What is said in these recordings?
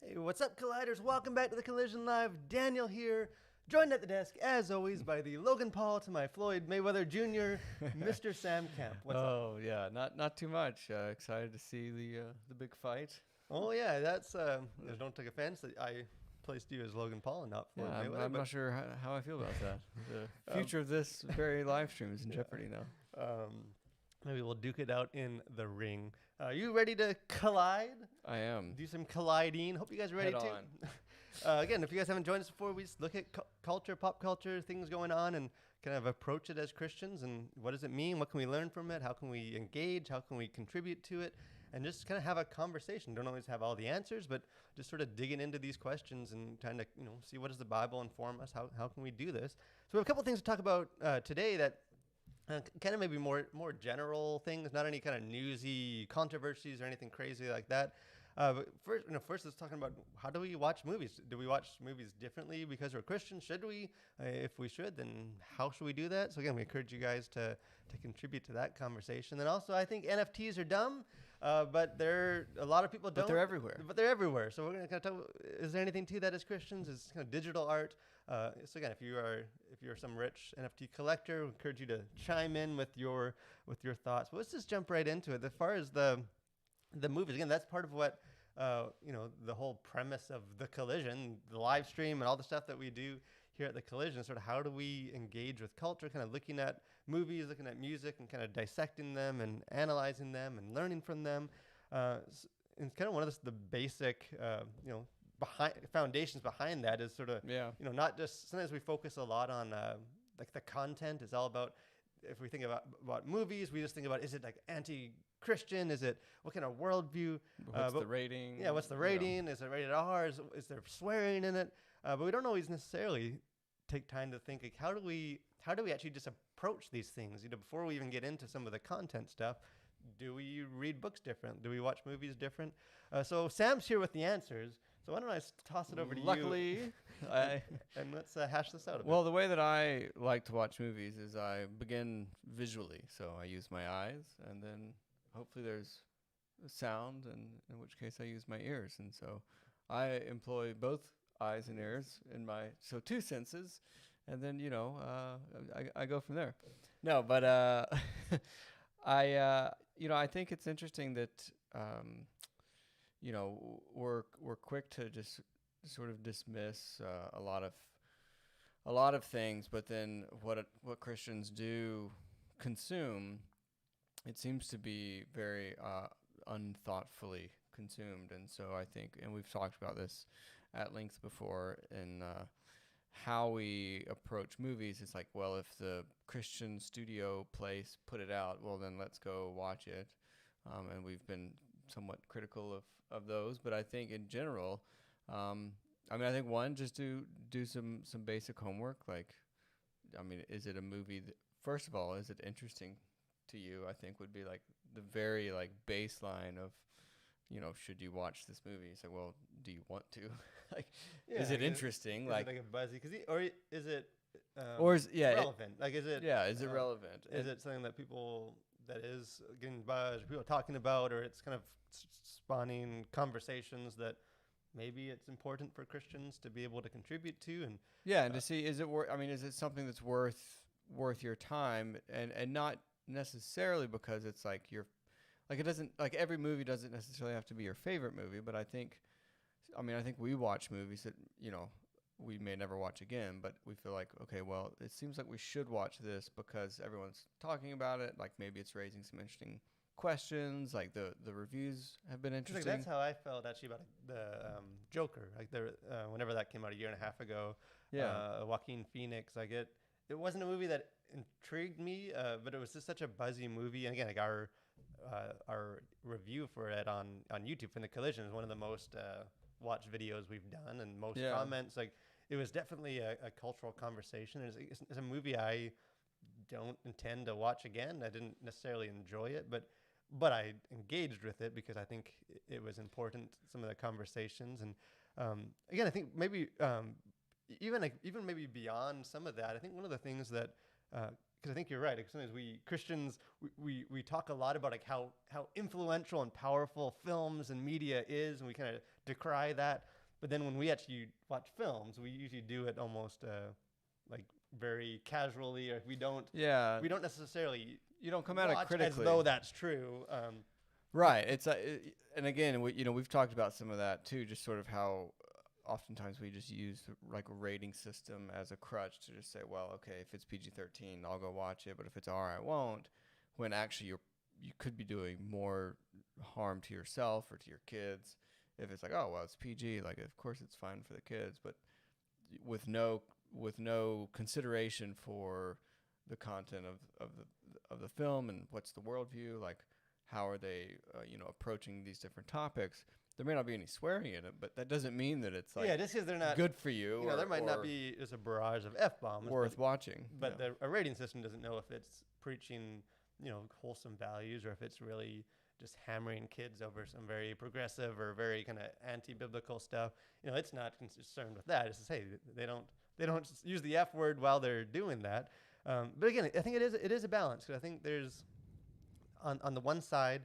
Hey, what's up, Colliders? Welcome back to the Collision Live. Daniel here, joined at the desk, as always, by the Logan Paul to my Floyd Mayweather Jr., Mr. Sam Camp. What's up? Oh yeah, not too much. Excited to see the big fight. Oh, yeah, that's, don't take offense that I placed you as Logan Paul and not Floyd Yeah, Mayweather. I'm not sure how I feel about that. The future of this very live stream is in jeopardy now. Maybe we'll duke it out in the ring. You ready to collide? I am. Do some colliding. Hope you guys are ready Head too. on. Again, if you guys haven't joined us before, we just look at culture, pop culture, things going on, and kind of approach it as Christians. And what does it mean? What can we learn from it? How can we engage? How can we contribute to it? And just kind of have a conversation. Don't always have all the answers, but just sort of digging into these questions and trying to, see what does the Bible inform us? How can we do this? So we have a couple things to talk about today that kind of maybe more general things, not any kind of newsy controversies or anything crazy like that. But first, let's talk about how do we watch movies? Do we watch movies differently because we're Christians? Should we? If we should, then how should we do that? So again, we encourage you guys to contribute to that conversation. Then also, I think NFTs are dumb, but a lot of people don't. But they're everywhere. But they're everywhere. So we're going to kind of talk. Is there anything to that as Christians? Is kind of digital art? So again, if you're some rich NFT collector, we encourage you to chime in with your thoughts. But let's just jump right into it. As far as the movies, again, that's part of what the whole premise of the Collision, the live stream, and all the stuff that we do here at the Collision. Sort of how do we engage with culture? Kind of looking at movies, looking at music, and kind of dissecting them and analyzing them and learning from them. It's kind of one of the basic foundations behind that is sort of not just sometimes we focus a lot on like the content is all about. If we think about movies, we just think about, is it like anti-Christian? Is it, what kind of worldview? What's the rating? Yeah, what's the rating? Is it rated R? Is there swearing in it? But we don't always necessarily take time to think, like, how do we actually just approach these things? Before we even get into some of the content stuff, do we read books different? Do we watch movies different? So Sam's here with the answers. So why don't I toss it over to you? Luckily, and let's hash this out a bit. Well, the way that I like to watch movies is I begin visually. So I use my eyes, and then hopefully there's sound, and in which case I use my ears. And so I employ both eyes and ears so two senses, and then I go from there. No, but I think it's interesting that we're quick to just sort of dismiss a lot of things, but then what Christians do consume, it seems to be very unthoughtfully consumed. And so I think, and we've talked about this at length before, in how we approach movies. It's like, well, if the Christian studio place put it out, well, then let's go watch it. And we've been somewhat critical of those. But I think in general, I think one, just do some basic homework. Like, is it a movie that, first of all, is it interesting to you? I think would be like the very baseline of, should you watch this movie? So, well, do you want to? Is it interesting? Is it like a buzzy? Or is it relevant? Is it relevant? Is it something that people that is getting buzz, or people are talking about, or it's kind of spawning conversations that maybe it's important for Christians to be able to contribute to? And to see, is it is it something that's worth your time, and not necessarily because it's like it doesn't, every movie doesn't necessarily have to be your favorite movie, but I think we watch movies that, we may never watch again, but we feel like, okay, well, it seems like we should watch this because everyone's talking about it. Like, maybe it's raising some interesting questions. Like, the reviews have been interesting. That's how I felt actually about the Joker. Whenever that came out a year and a half ago, Joaquin Phoenix. It wasn't a movie that intrigued me, but it was just such a buzzy movie. And again, our review for it on YouTube from the Collision is one of the most watched videos we've done, and most comments. It was definitely a cultural conversation. It's a movie I don't intend to watch again. I didn't necessarily enjoy it, but I engaged with it because I think it was important, some of the conversations. And again, I think maybe even maybe beyond some of that, I think one of the things that because I think you're right. Sometimes we Christians we talk a lot about how influential and powerful films and media is, and we kind of decry that. But then when we actually watch films, we usually do it almost like very casually, or we don't necessarily you don't come at it watch critically as though that's true. Right. It's and again, we've talked about some of that too, just sort of how oftentimes we just use like a rating system as a crutch to just say, well, okay, if it's PG-13, I'll go watch it, but if it's R, I won't. When actually you could be doing more harm to yourself or to your kids if it's like, oh, well, it's PG, like of course it's fine for the kids, but with no consideration for the content of the film and what's the worldview, like how are they approaching these different topics. There may not be any swearing in it, but that doesn't mean that it's like just because they're not good for you. You know, there might not be just a barrage of F-bombs worth watching. But a rating system doesn't know if it's preaching, wholesome values, or if it's really just hammering kids over some very progressive or very kind of anti-biblical stuff. It's not concerned with that. It's just, hey, they don't use the F word while they're doing that. But again, I think it is a balance, because I think there's on the one side,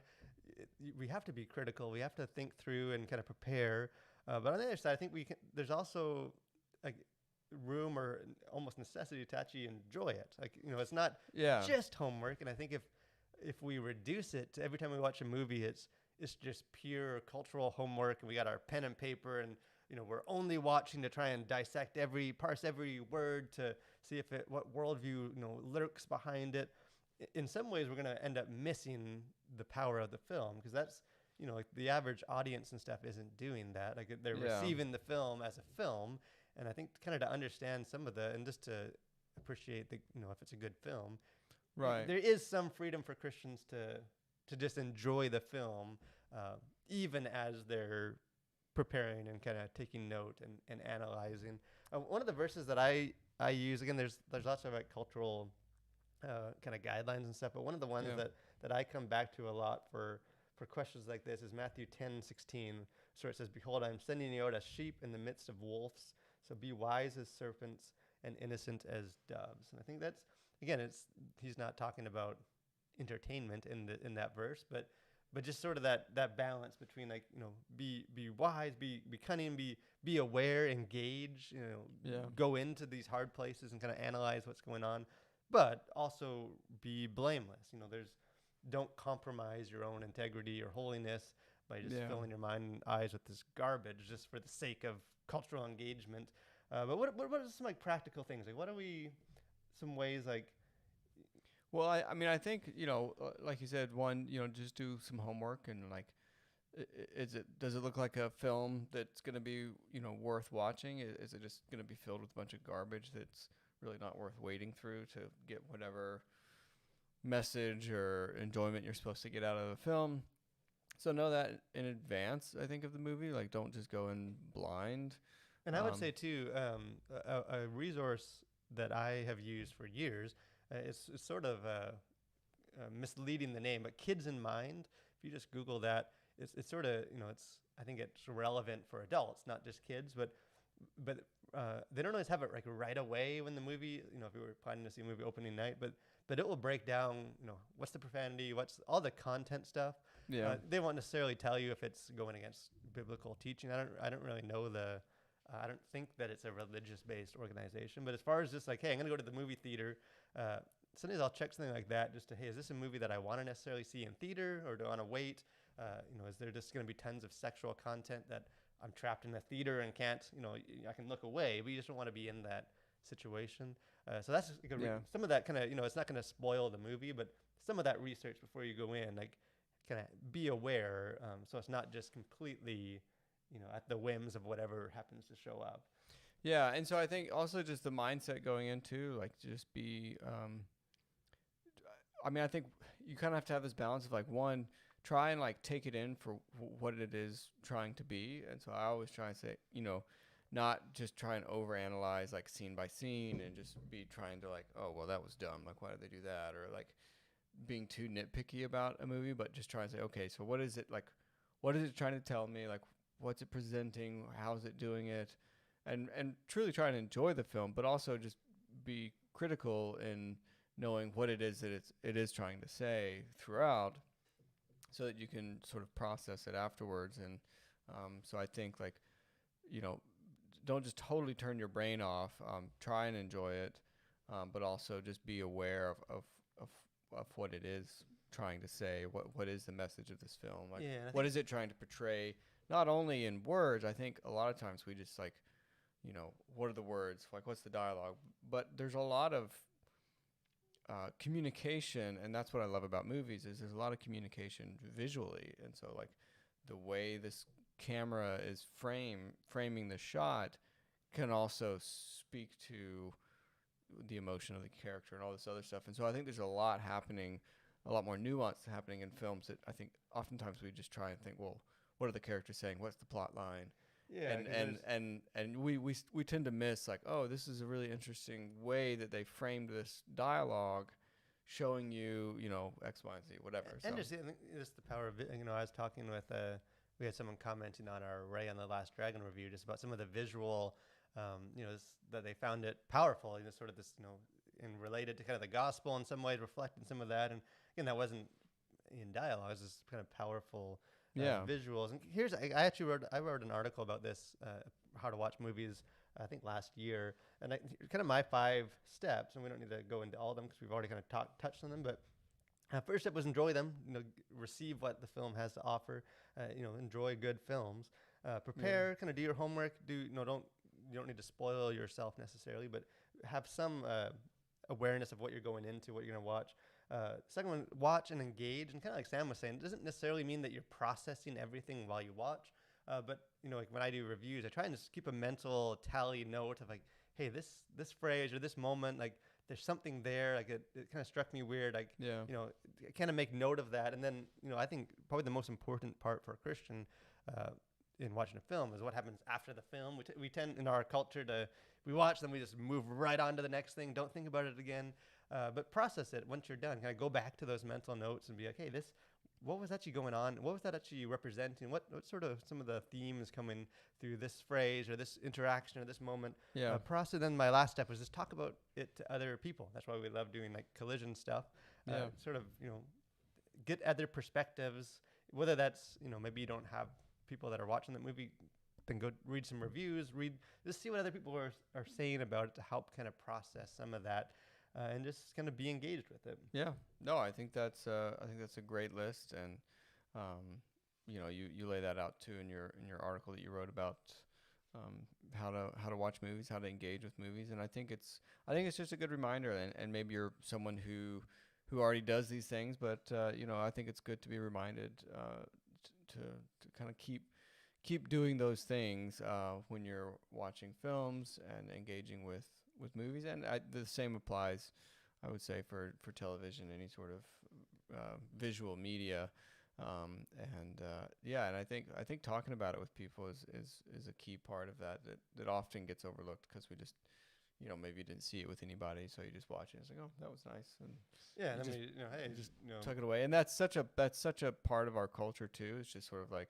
we have to be critical. We have to think through and kind of prepare. But on the other side, I think there's also like room or almost necessity to actually enjoy it. Like, it's not just homework. And I think if we reduce it to every time we watch a movie, it's just pure cultural homework, and we got our pen and paper, and we're only watching to try and parse every word to see what worldview lurks behind it. In some ways, we're going to end up missing the power of the film, because that's like the average audience and stuff isn't doing that. Like, they're receiving the film as a film, and I think kind of to understand some of and just to appreciate if it's a good film. Right. There is some freedom for Christians to just enjoy the film, even as they're preparing and kind of taking note and analyzing. One of the verses that I use, again, there's lots of like cultural kind of guidelines and stuff, but one of the ones that I come back to a lot for questions like this is Matthew 10:16, where it says, "Behold, I am sending you out as sheep in the midst of wolves, so be wise as serpents and innocent as doves." And I think that's, again, he's not talking about entertainment in that verse, but just sort of that balance between, like, be wise, be cunning, be aware, engage, go into these hard places and kind of analyze what's going on, but also be blameless. Don't compromise your own integrity or holiness by just filling your mind and eyes with this garbage just for the sake of cultural engagement. But what are some like practical things? Like, what are some ways like? Well, I mean, I think, like you said, one, just do some homework, and like, does it look like a film that's going to be, worth watching? Is it just going to be filled with a bunch of garbage that's really not worth wading through to get whatever message or enjoyment you're supposed to get out of the film? So know that in advance, I think, of the movie. Like, don't just go in blind. And I would say too, a resource that I have used for years, it's sort of misleading the name, but Kids in Mind. If you just Google that, it's sort of, I think it's relevant for adults, not just kids, but they don't always have it like right away when the movie, if we were planning to see a movie opening night, but it will break down, what's the profanity, what's all the content stuff. Yeah. They won't necessarily tell you if it's going against biblical teaching. I don't really know I don't think that it's a religious-based organization, but as far as just like, hey, I'm going to go to the movie theater, sometimes I'll check something like that just to, hey, is this a movie that I want to necessarily see in theater, or do I want to wait? Is there just going to be tons of sexual content that I'm trapped in a theater and can't, I can look away, but you just don't want to be in that situation. So that's some of that kind of, it's not going to spoil the movie, but some of that research before you go in, like, kind of be aware, so it's not just completely, at the whims of whatever happens to show up. Yeah, and so I think also just the mindset going into, like, just be, I mean, I think you kind of have to have this balance of, like, one, try and, like, take it in for what it is trying to be. And so I always try and say, not just try and overanalyze, like, scene by scene, and just be trying to, like, oh, well, that was dumb, like, why did they do that? Or, like, being too nitpicky about a movie, but just try and say, okay, so what is it trying to tell me? Like, what's it presenting? How's it doing it? And truly try and enjoy the film, but also just be critical in knowing what it is that it is trying to say throughout, so that you can sort of process it afterwards. And so I think, like, don't just totally turn your brain off. Try and enjoy it, but also just be aware of what it is trying to say. What is the message of this film? Like, what is it trying to portray? Not only in words. I think a lot of times we just like, what are the words? Like, what's the dialogue? But there's a lot of communication, and that's what I love about movies. Is there's a lot of communication visually, and so like the way this camera is framing the shot can also speak to the emotion of the character and all this other stuff. And so I think there's a lot happening, a lot more nuance happening in films that I think oftentimes we just try and think, well, what are the characters saying? What's the plot line? Yeah, and we tend to miss like, oh, this is a really interesting way that they framed this dialogue, showing you, X, Y, and Z, whatever. And just, I think just the power of it. I was talking with we had someone commenting on our Ray on the Last Dragon review just about some of the visual, that they found it powerful. Sort of this, and related to kind of the gospel in some ways, reflecting some of that. And again, that wasn't in dialogue; it was just kind of powerful. Visuals. And here's I wrote an article about this, how to watch movies, I think last year, and kind of my 5 steps, and we don't need to go into all of them because we've already kind of touched on them, but first step was enjoy them, receive what the film has to offer, enjoy good films, prepare, kind of do your homework, you don't need to spoil yourself necessarily, but have some awareness of what you're going into, what you're going to watch. Second one, watch and engage. And kind of like Sam was saying, it doesn't necessarily mean that you're processing everything while you watch. But, like when I do reviews, I try and just keep a mental tally note of like, hey, this phrase or this moment, like there's something there. Like it kind of struck me weird. Like, kind of make note of that. And then, I think probably the most important part for a Christian in watching a film is what happens after the film. We tend in our culture we watch, then we just move right on to the next thing. Don't think about it again. But process it once you're done. Kind of go back to those mental notes and be like, hey, what was actually going on? What was that actually representing? What sort of some of the themes coming through this phrase or this interaction or this moment? Yeah. Process. Then my last step was just talk about it to other people. That's why we love doing like collision stuff. Sort of, get other perspectives, whether that's, maybe you don't have people that are watching the movie, then go read some reviews, just see what other people are saying about it to help kind of process some of that. And just kind of be engaged with it. Yeah, no, I think that's a great list, and you lay that out too in your article that you wrote about how to watch movies, how to engage with movies, and I think it's just a good reminder, and maybe you're someone who already does these things, but I think it's good to be reminded to kind of keep doing those things when you're watching films and engaging with movies, and the same applies, I would say, for television, any sort of visual media, and I think talking about it with people is a key part of that often gets overlooked because we just maybe didn't see it with anybody, so you just watch it and it's like, oh, that was nice, and tuck it away. And that's such a part of our culture too. It's just sort of like,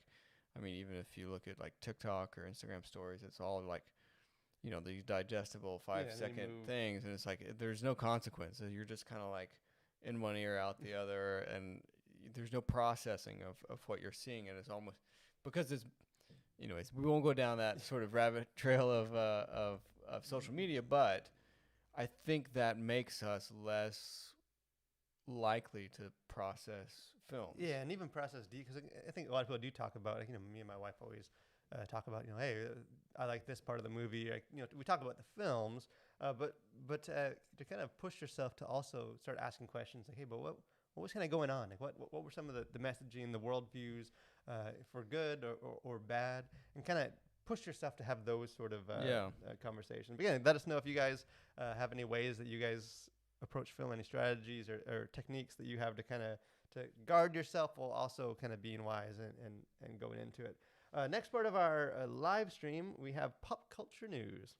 I mean, even if you look at like TikTok or Instagram stories, it's all like, these digestible 5-second things, and it's like there's no consequence. You're just kind of like in one ear out the other, and there's no processing of what you're seeing, and it's almost because it's, we won't go down that sort of rabbit trail of social media, but I think that makes us less likely to process films. Yeah, and even process because I think a lot of people do talk about, like, me and my wife always talk about, hey, I like this part of the movie. Like, we talk about the films, but to kind of push yourself to also start asking questions like, hey, but what was kind of going on? Like, what were some of the messaging, the worldviews, for good or bad, and kind of push yourself to have those sort of conversations. But again, let us know if you guys have any ways that you guys approach film, any strategies or techniques that you have to kind of to guard yourself while also kind of being wise and going into it. Next part of our live stream, we have pop culture news.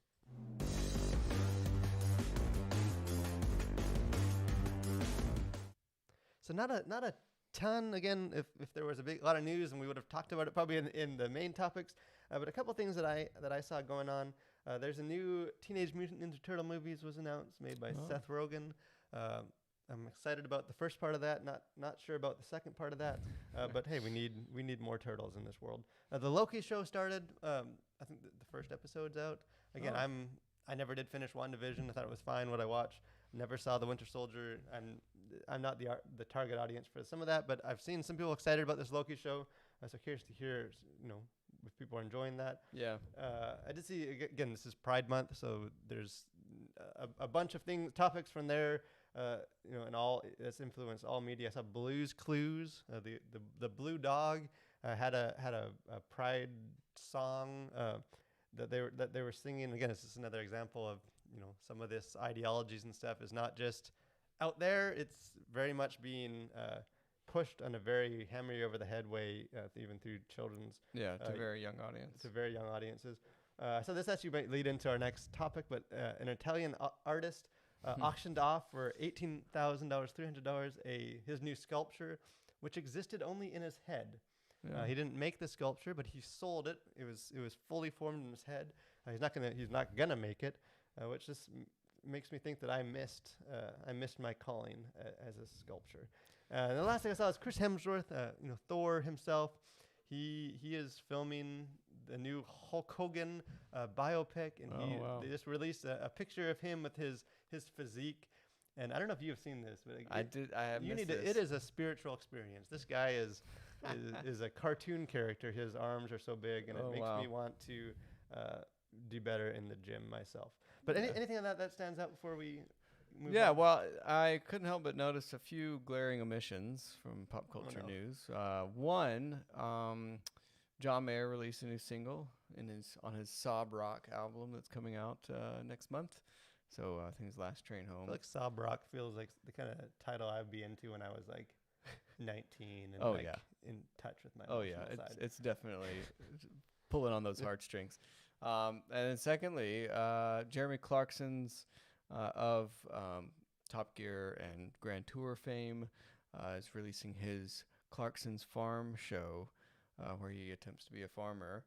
So not a ton. Again, if there was a lot of news, and we would have talked about it probably in the main topics. But a couple things that I saw going on. There's a new Teenage Mutant Ninja Turtle movies was announced, made by Seth Rogen. I'm excited about the first part of that. Not sure about the second part of that. But hey, we need more turtles in this world. The Loki show started. I think the first episode's out. Again, Oh. I never did finish WandaVision. I thought it was fine what I watched. Never saw the Winter Soldier. I'm not the target audience for some of that, but I've seen some people excited about this Loki show. So curious to hear, if people are enjoying that. Yeah. I did see, again, this is Pride Month, so there's a bunch of topics from there, and all that's influenced all media. I saw Blue's Clues, the Blue Dog had a Pride song that they were singing. Again, it's just another example of some of this ideologies and stuff is not just out there; it's very much being pushed on a very hammer you over the head way, even through children's. To very young audience. To very young audiences. So this actually might lead into our next topic, but an Italian artist auctioned off for $18,000, $300 his new sculpture, which existed only in his head. Yeah. He didn't make the sculpture, but he sold it. It was fully formed in his head. He's not gonna make it, which just makes me think that I missed my calling as a sculptor. And the last thing I saw is Chris Hemsworth, Thor himself. He is filming the new Hulk Hogan biopic, and they just released a picture of him with his physique. And I don't know if you have seen this, but I did. I have. You missed need this. It is a spiritual experience. This guy is a cartoon character. His arms are so big, and it makes me want to do better in the gym myself. But anything on that stands out before we move on? Well, I couldn't help but notice a few glaring omissions from pop culture news. One, John Mayer released a new single on his Sob Rock album that's coming out next month. So I think his Last Train Home. I feel like Sob Rock feels like the kind of title I'd be into when I was like 19 and in touch with my emotional side. It's definitely pulling on those heartstrings. And then secondly, Jeremy Clarkson's of Top Gear and Grand Tour fame is releasing his Clarkson's Farm show, where he attempts to be a farmer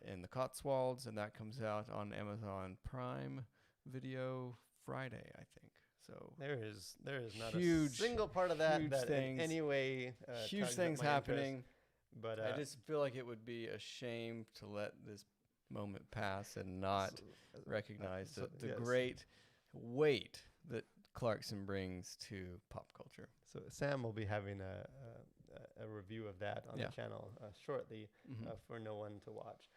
in the Cotswolds, and that comes out on Amazon Prime Video Friday, I think. So there is not a single part of that in any way huge things happening, but I just feel like it would be a shame to let this moment pass and not recognize the great weight that Clarkson brings to pop culture. So Sam will be having a review of that on the channel shortly for no one to watch.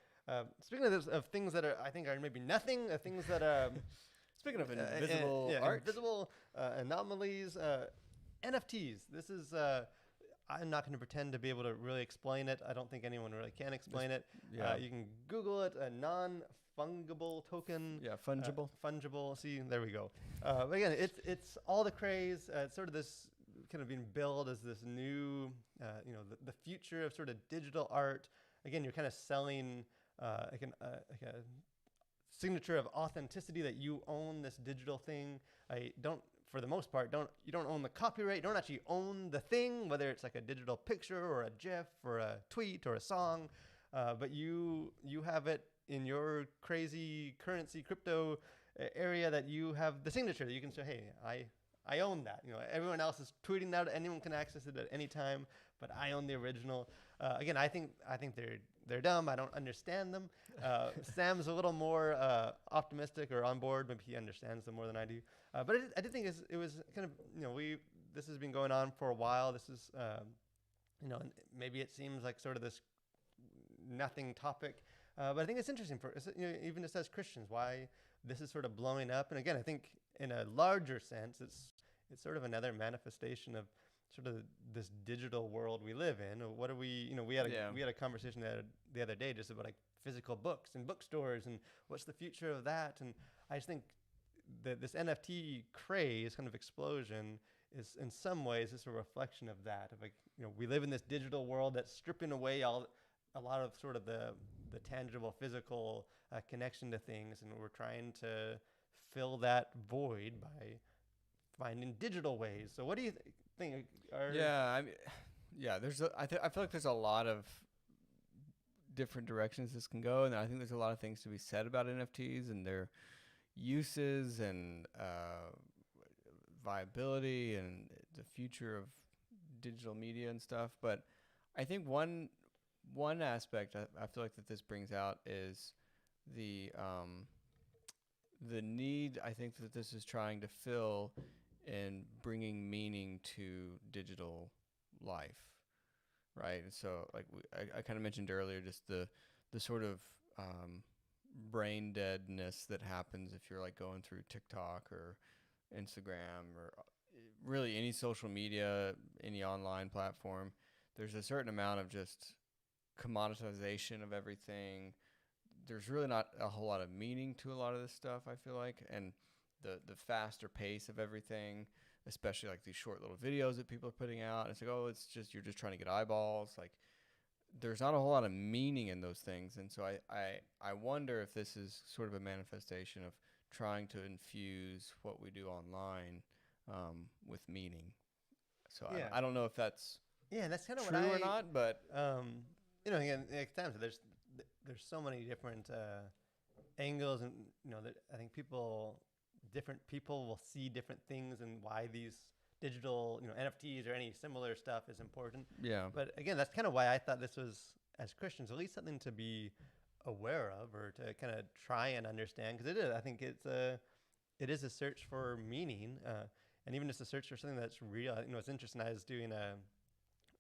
Speaking of things that I think are maybe nothing, things that speaking of invisible art, invisible anomalies, NFTs. This is I'm not going to pretend to be able to really explain it. I don't think anyone really can explain it. You can Google it. A non-fungible token. Yeah, fungible. Fungible. See, there we go. But again, it's all the craze. It's sort of this kind of being billed as this new, the future of sort of digital art. Again, you're kind of selling like a signature of authenticity that you own this digital thing. For the most part, you don't own the copyright. You don't actually own the thing, whether it's like a digital picture or a GIF or a tweet or a song, but you have it in your crazy currency crypto area that you have the signature that you can say, hey, I own that. Everyone else is tweeting out. Anyone can access it at any time, but I own the original. Again, I think they're dumb. I don't understand them. Sam's a little more optimistic or on board. Maybe he understands them more than I do. But I did think it was kind of, this has been going on for a while. This is, maybe it seems like sort of this nothing topic. But I think it's interesting even just as Christians, why this is sort of blowing up. And again, I think in a larger sense, it's sort of another manifestation of sort of this digital world we live in. What are we, we had a conversation the other day just about like physical books and bookstores and what's the future of that. And I just think that this NFT craze kind of explosion is in some ways just a reflection of that. Of like, we live in this digital world that's stripping away a lot of sort of the tangible physical connection to things. And we're trying to fill that void by finding digital ways. So what do you think? I feel like there's a lot of different directions this can go, and I think there's a lot of things to be said about NFTs and their uses and viability and the future of digital media and stuff. But I think one aspect I feel like that this brings out is the need I think that this is trying to fill in bringing meaning to digital life, right? And so like I kind of mentioned earlier, just the sort of brain deadness that happens if you're like going through TikTok or Instagram or really any social media, any online platform. There's a certain amount of just commoditization of everything. There's really not a whole lot of meaning to a lot of this stuff, I feel like, and the faster pace of everything, especially like these short little videos that people are putting out. It's like, oh, it's just you're just trying to get eyeballs. Like, there's not a whole lot of meaning in those things, and so I wonder if this is sort of a manifestation of trying to infuse what we do online with meaning. So Yeah. I don't know if that's That's kind of true what or not, but again, at times there's so many different angles, and that I think different people will see different things and why these digital, NFTs or any similar stuff is important. yeah, But again, that's kind of why I thought this was, as Christians, at least something to be aware of or to kind of try and understand, because it is. I think it is a search for meaning, and even just a search for something that's real. It's interesting. I was doing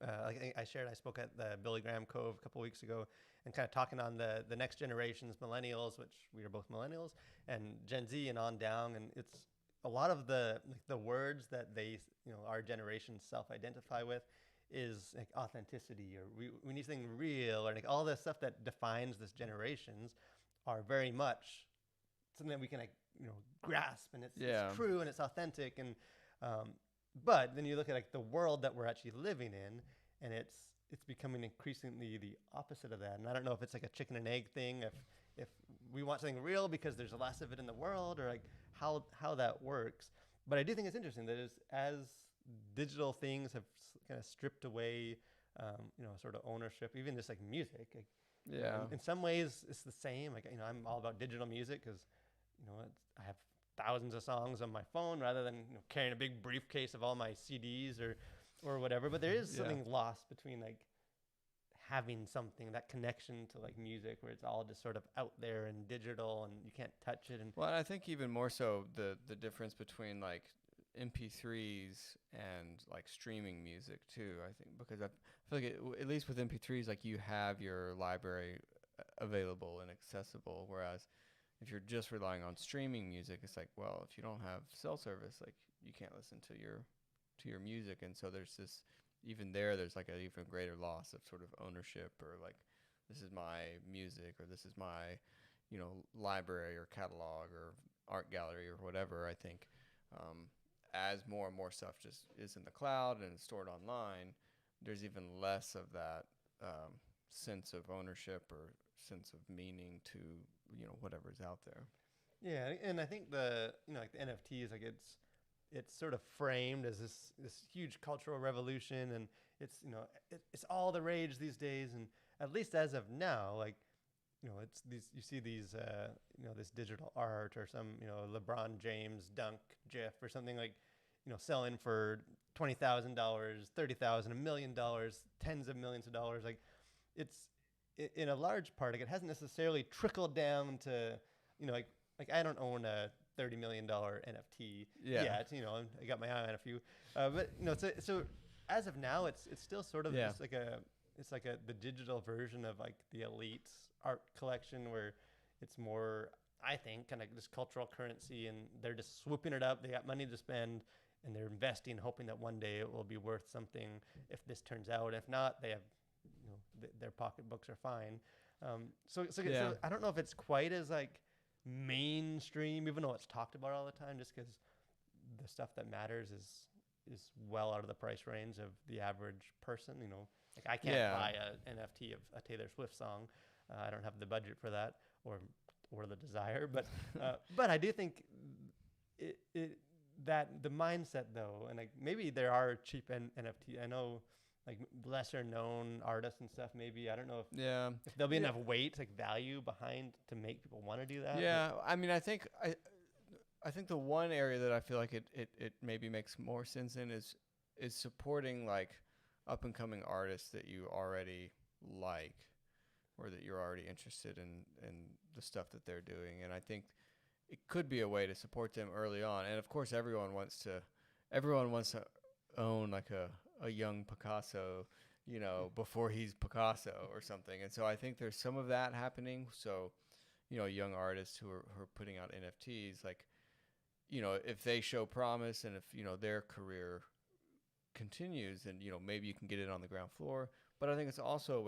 like I spoke at the Billy Graham Cove a couple weeks ago, and kind of talking on the next generations, millennials, which we are both millennials, and Gen Z and on down, and it's a lot of the words that they, our generation self-identify with is like authenticity, or we need something real, or like all the stuff that defines this generations are very much something that we can grasp, and it's true and it's authentic, and but then you look at like the world that we're actually living in, and it's becoming increasingly the opposite of that. And I don't know if it's like a chicken and egg thing, if we want something real because there's less of it in the world, or like how that works. But I do think it's interesting that as digital things have kind of stripped away, sort of ownership, even just like music. Like, in some ways, it's the same. Like, I'm all about digital music because, I have thousands of songs on my phone rather than carrying a big briefcase of all my CDs or whatever. But there is something lost between like having something, that connection to like music, where it's all just sort of out there and digital and you can't touch it. And well, I think even more so the difference between like MP3s and like streaming music too. I think because I feel like at least with MP3s, like you have your library available and accessible, whereas if you're just relying on streaming music, it's like, well, if you don't have cell service, like you can't listen to your music, and so there's this. Even there's like an even greater loss of sort of ownership, or like this is my music, or this is my library or catalog or art gallery or whatever. I think as more and more stuff just is in the cloud and stored online, there's even less of that sense of ownership or sense of meaning to whatever's out there. Yeah, and I think like the NFTs, like it's sort of framed as this huge cultural revolution, and it's it's all the rage these days. And at least as of now, like it's you see these this digital art or some LeBron James dunk GIF or something, like selling for $20,000, $30,000, $1 million, tens of millions of dollars. Like it's in a large part, like, it hasn't necessarily trickled down to like I don't own a $30 million NFT yet. I got my eye on a few, but so as of now, it's still sort of just like the digital version of like the elite's art collection, where it's more, I think, kind of this cultural currency, and they're just swooping it up. They got money to spend, and they're investing, hoping that one day it will be worth something if this turns out. If not, they have their pocketbooks are fine. So I don't know if it's quite as like mainstream, even though it's talked about all the time, just because the stuff that matters is well out of the price range of the average person. Like I can't buy an NFT of a Taylor Swift song. I don't have the budget for that, or the desire. But but I do think that the mindset though, and like maybe there are cheap NFT. I know like lesser known artists and stuff. Maybe I don't know if there'll be enough weight, like value behind to make people want to do that. Yeah, I mean, I think the one area that I feel like it maybe makes more sense in is supporting like up and coming artists that you already like, or that you're already interested in the stuff that they're doing. And I think it could be a way to support them early on. And of course, everyone wants to own like a young Picasso, before he's Picasso or something. And so I think there's some of that happening. So, young artists who are putting out NFTs, like, if they show promise and if, their career continues, and, maybe you can get it on the ground floor. But I think it's also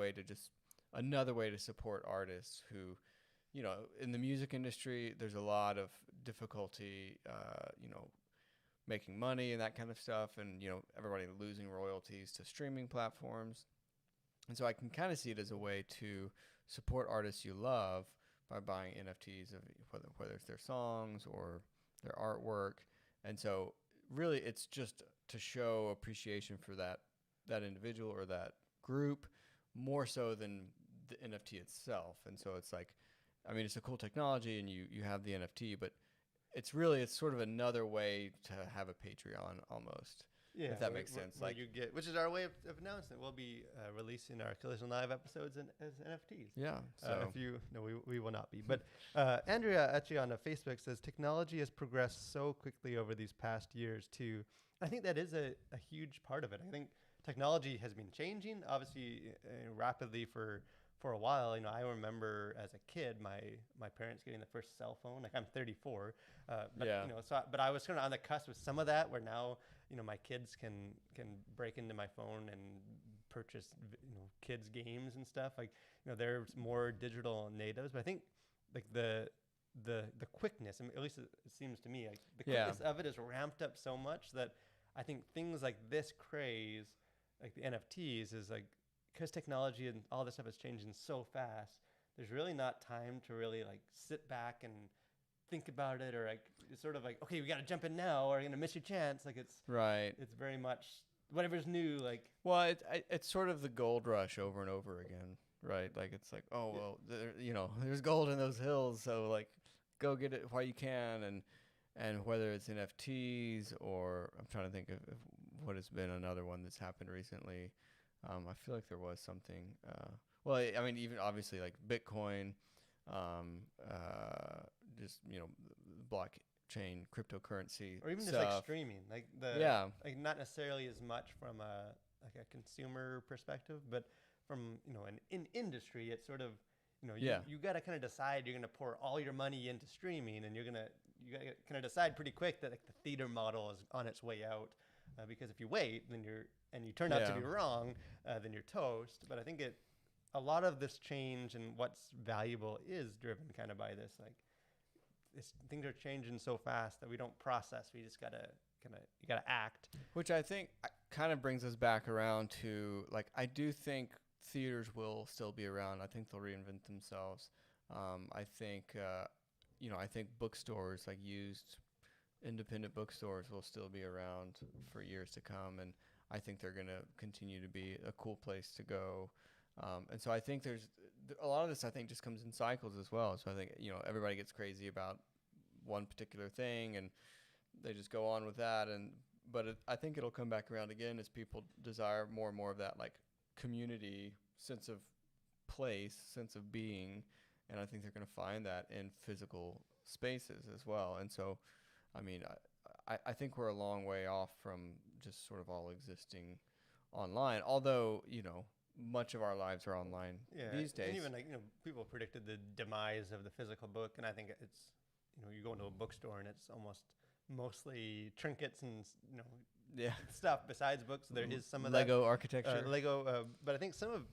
another way to support artists who, in the music industry, there's a lot of difficulty, making money and that kind of stuff, and everybody losing royalties to streaming platforms. And so I can kind of see it as a way to support artists you love by buying NFTs of whether it's their songs or their artwork. And so really it's just to show appreciation for that individual or that group more so than the NFT itself. And so it's like, I mean, it's a cool technology and you have the NFT, but it's sort of another way to have a Patreon almost. Yeah, if that makes sense. Like you get, which is our way of announcing it. We'll be releasing our Collision Live episodes as NFTs. Yeah. So we will not be. But Andrea actually on Facebook says technology has progressed so quickly over these past years too. I think that is a huge part of it. I think technology has been changing obviously rapidly for a while. I remember as a kid my parents getting the first cell phone. Like I'm 34, but yeah. But I was kind of on the cusp with some of that where now my kids can break into my phone and purchase kids games and stuff. Like they're more digital natives. But I think like the quickness, I mean, at least it seems to me like the quickness of it is ramped up so much that I think things like this craze, like the NFTs, is like, because technology and all this stuff is changing so fast, there's really not time to really like sit back and think about it, or like it's sort of like, okay, we got to jump in now or you're going to miss your chance. Like it's very much whatever's new. Like, well, it's sort of the gold rush over and over again, right? Like it's like, oh, well, there's gold in those hills. So like go get it while you can. And whether it's NFTs or I'm trying to think of what has been another one that's happened recently. I feel like there was something. Well, I mean, even obviously like Bitcoin, just blockchain cryptocurrency, or even stuff. Just like streaming, like like not necessarily as much from a consumer perspective, but from an industry, it's sort of you got to kind of decide you're going to pour all your money into streaming, and you got to kind of decide pretty quick that like the theater model is on its way out, because if you wait, then you turn out to be wrong, then you're toast. But I think a lot of this change and what's valuable is driven kind of by this, like things are changing so fast that we don't process. We just you gotta act. Which I think kind of brings us back around to like, I do think theaters will still be around. I think they'll reinvent themselves. I think bookstores, like used independent bookstores, will still be around for years to come, and I think they're going to continue to be a cool place to go. And so I think there's a lot of this, I think, just comes in cycles as well. So I think, everybody gets crazy about one particular thing and they just go on with that. But I think it'll come back around again as people desire more and more of that, like, community, sense of place, sense of being. And I think they're going to find that in physical spaces as well. And so, I mean, I think we're a long way off from just sort of all existing online, although, much of our lives are online these days. And even like, people predicted the demise of the physical book. And I think it's, you go into a bookstore and it's almost mostly trinkets and, stuff besides books. There is some of Lego architecture. But I think some of,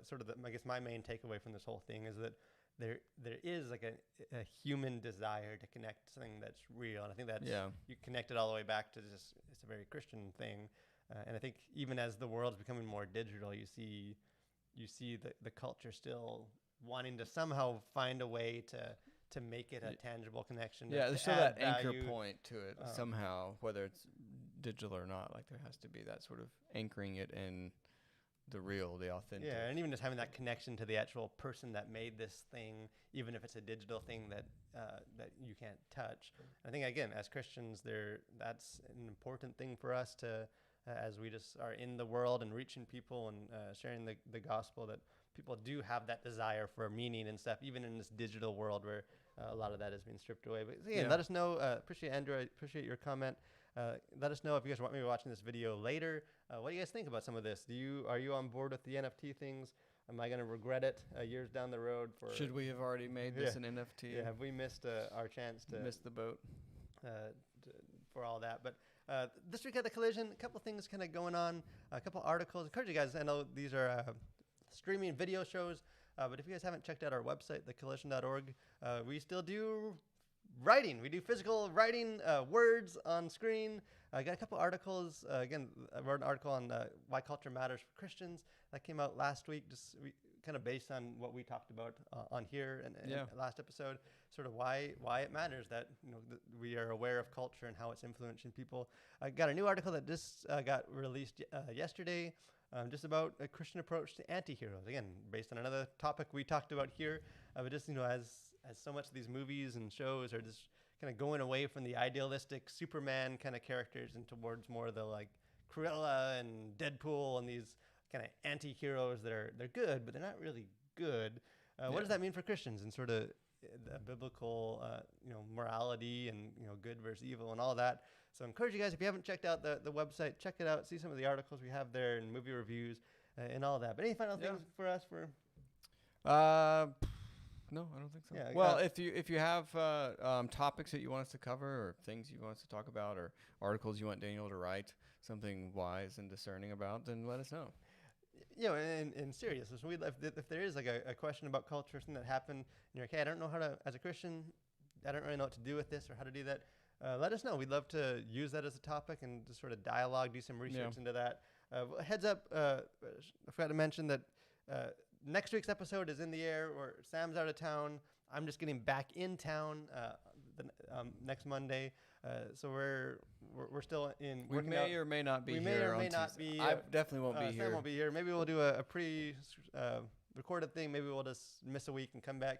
sort of I guess my main takeaway from this whole thing is that there is like a human desire to connect something that's real. And I think that's, you connect it all the way back to just, it's a very Christian thing. And I think even as the world's becoming more digital, you see the culture still wanting to somehow find a way to make it a tangible connection. Yeah, there's still that anchor point to it somehow, whether it's digital or not. Like there has to be that sort of anchoring it in the real, the authentic. Yeah, and even just having that connection to the actual person that made this thing, even if it's a digital thing that that you can't touch. I think again, as Christians, that's an important thing for us to, as we just are in the world and reaching people and sharing the gospel, that people do have that desire for meaning and stuff, even in this digital world where a lot of that is being stripped away. But again, let us know. Appreciate Andrew. I appreciate your comment. Let us know if you guys want me watching this video later. What do you guys think about some of this? Are you on board with the NFT things? Am I going to regret it years down the road? Should we have already made this an NFT? Yeah, have we missed our chance to miss the boat for all that? But this week at the Collision, a couple things kind of going on, a couple articles. Encourage you guys. I know these are streaming video shows, but if you guys haven't checked out our website, thecollision.org, we still do writing. We do physical writing, words on screen. I got a couple articles. Again, I wrote an article on why culture matters for Christians. That came out last week, just kind of based on what we talked about on here and last episode, sort of why it matters that we are aware of culture and how it's influencing people. I got a new article that just got released yesterday, just about a Christian approach to anti-heroes. Again, based on another topic we talked about here, but just as so much of these movies and shows are just kind of going away from the idealistic Superman kind of characters and towards more of the like Cruella and Deadpool and these kind of anti-heroes that they're good, but they're not really good. What does that mean for Christians and sort of the biblical, morality and, good versus evil and all that? So I encourage you guys, if you haven't checked out the website, check it out, see some of the articles we have there and movie reviews and all that. But any final things for us No, I don't think so. Yeah, well, if you have topics that you want us to cover or things you want us to talk about or articles you want Daniel to write something wise and discerning about, then let us know. In seriousness, if there is like a question about culture, something that happened, and you're like, hey, I don't know how to, as a Christian, I don't really know what to do with this or how to do that, let us know. We'd love to use that as a topic and just sort of dialogue, do some research into that. Heads up, I forgot to mention that next week's episode is in the air, or Sam's out of town. I'm just getting back in town next Monday. So we're still in. We may or may not be here. We may or may on not Tuesday. be. I definitely won't be here. Sam won't be here. Maybe we'll do a pre-recorded thing. Maybe we'll just miss a week and come back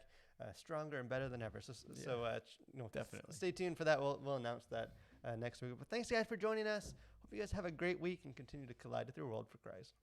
stronger and better than ever. So definitely stay tuned for that. We'll announce that next week. But thanks guys for joining us. Hope you guys have a great week and continue to collide with your world for Christ.